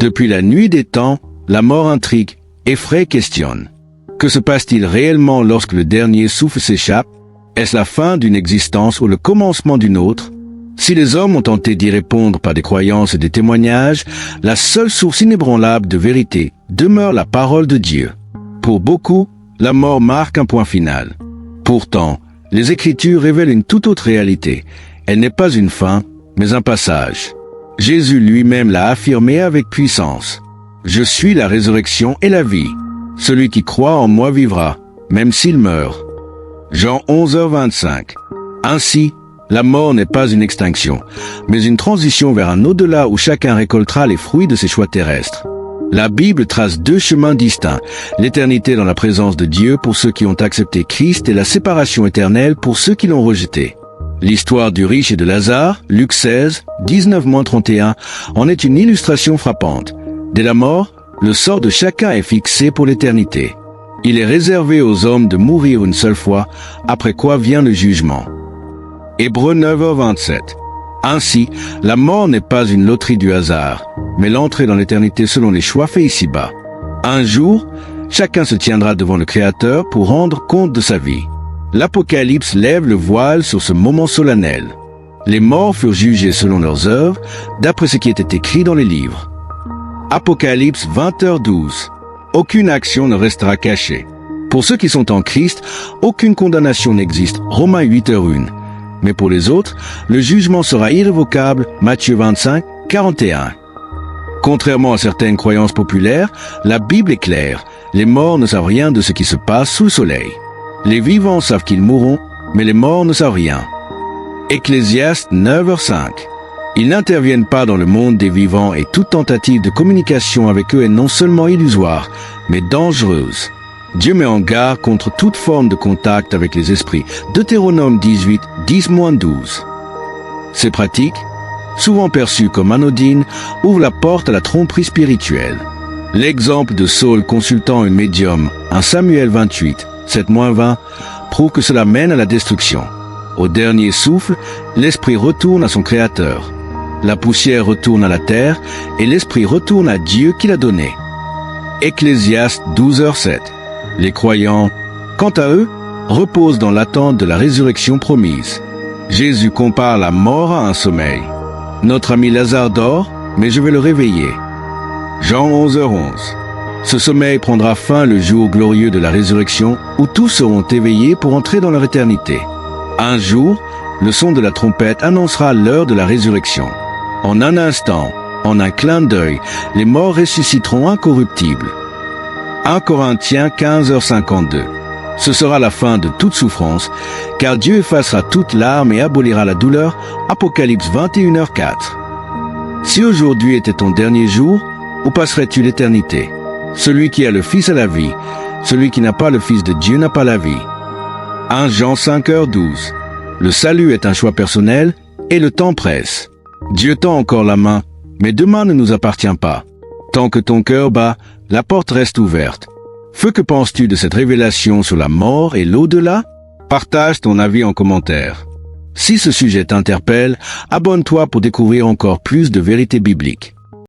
Depuis la nuit des temps, la mort intrigue, effraie, questionne. Que se passe-t-il réellement lorsque le dernier souffle s'échappe? Est-ce la fin d'une existence ou le commencement d'une autre? Si les hommes ont tenté d'y répondre par des croyances et des témoignages, la seule source inébranlable de vérité demeure la parole de Dieu. Pour beaucoup, la mort marque un point final. Pourtant, les Écritures révèlent une toute autre réalité. Elle n'est pas une fin, mais un passage. Jésus lui-même l'a affirmé avec puissance. « Je suis la résurrection et la vie. Celui qui croit en moi vivra, même s'il meurt. » Jean 11h25. Ainsi, la mort n'est pas une extinction, mais une transition vers un au-delà où chacun récoltera les fruits de ses choix terrestres. La Bible trace deux chemins distincts, l'éternité dans la présence de Dieu pour ceux qui ont accepté Christ et la séparation éternelle pour ceux qui l'ont rejeté. L'histoire du riche et de Lazare, Luc 16, 19-31, en est une illustration frappante. Dès la mort, le sort de chacun est fixé pour l'éternité. Il est réservé aux hommes de mourir une seule fois, après quoi vient le jugement. Hébreux 9h27. Ainsi, la mort n'est pas une loterie du hasard, mais l'entrée dans l'éternité selon les choix faits ici-bas. Un jour, chacun se tiendra devant le Créateur pour rendre compte de sa vie. L'Apocalypse lève le voile sur ce moment solennel. Les morts furent jugés selon leurs œuvres, d'après ce qui était écrit dans les livres. Apocalypse 20h12. Aucune action ne restera cachée. Pour ceux qui sont en Christ, aucune condamnation n'existe. Romains 8h1. Mais pour les autres, le jugement sera irrévocable. Matthieu 25, 41. Contrairement à certaines croyances populaires, la Bible est claire. Les morts ne savent rien de ce qui se passe sous le soleil. Les vivants savent qu'ils mourront, mais les morts ne savent rien. Ecclésiaste 9h5. Ils n'interviennent pas dans le monde des vivants et toute tentative de communication avec eux est non seulement illusoire, mais dangereuse. Dieu met en garde contre toute forme de contact avec les esprits. Deutéronome 18, 10-12. Ces pratiques, souvent perçues comme anodines, ouvrent la porte à la tromperie spirituelle. L'exemple de Saul consultant une médium, 1 Samuel 28, 7-20, prouve que cela mène à la destruction. Au dernier souffle, l'esprit retourne à son Créateur. La poussière retourne à la terre et l'esprit retourne à Dieu qui l'a donné. Ecclésiaste 12h7. Les croyants, quant à eux, reposent dans l'attente de la résurrection promise. Jésus compare la mort à un sommeil. Notre ami Lazare dort, mais je vais le réveiller. Jean 11h11. Ce sommeil prendra fin le jour glorieux de la résurrection où tous seront éveillés pour entrer dans leur éternité. Un jour, le son de la trompette annoncera l'heure de la résurrection. En un instant, en un clin d'œil, les morts ressusciteront incorruptibles. 1 Corinthiens 15h52. Ce sera la fin de toute souffrance, car Dieu effacera toute larme et abolira la douleur. Apocalypse 21h4. Si aujourd'hui était ton dernier jour, où passerais-tu l'éternité? Celui qui a le Fils a la vie, celui qui n'a pas le Fils de Dieu n'a pas la vie. 1 Jean 5h12. Le salut est un choix personnel et le temps presse. Dieu tend encore la main, mais demain ne nous appartient pas. Tant que ton cœur bat, la porte reste ouverte. Feu, que penses-tu de cette révélation sur la mort et l'au-delà? Partage ton avis en commentaire. Si ce sujet t'interpelle, abonne-toi pour découvrir encore plus de vérités bibliques.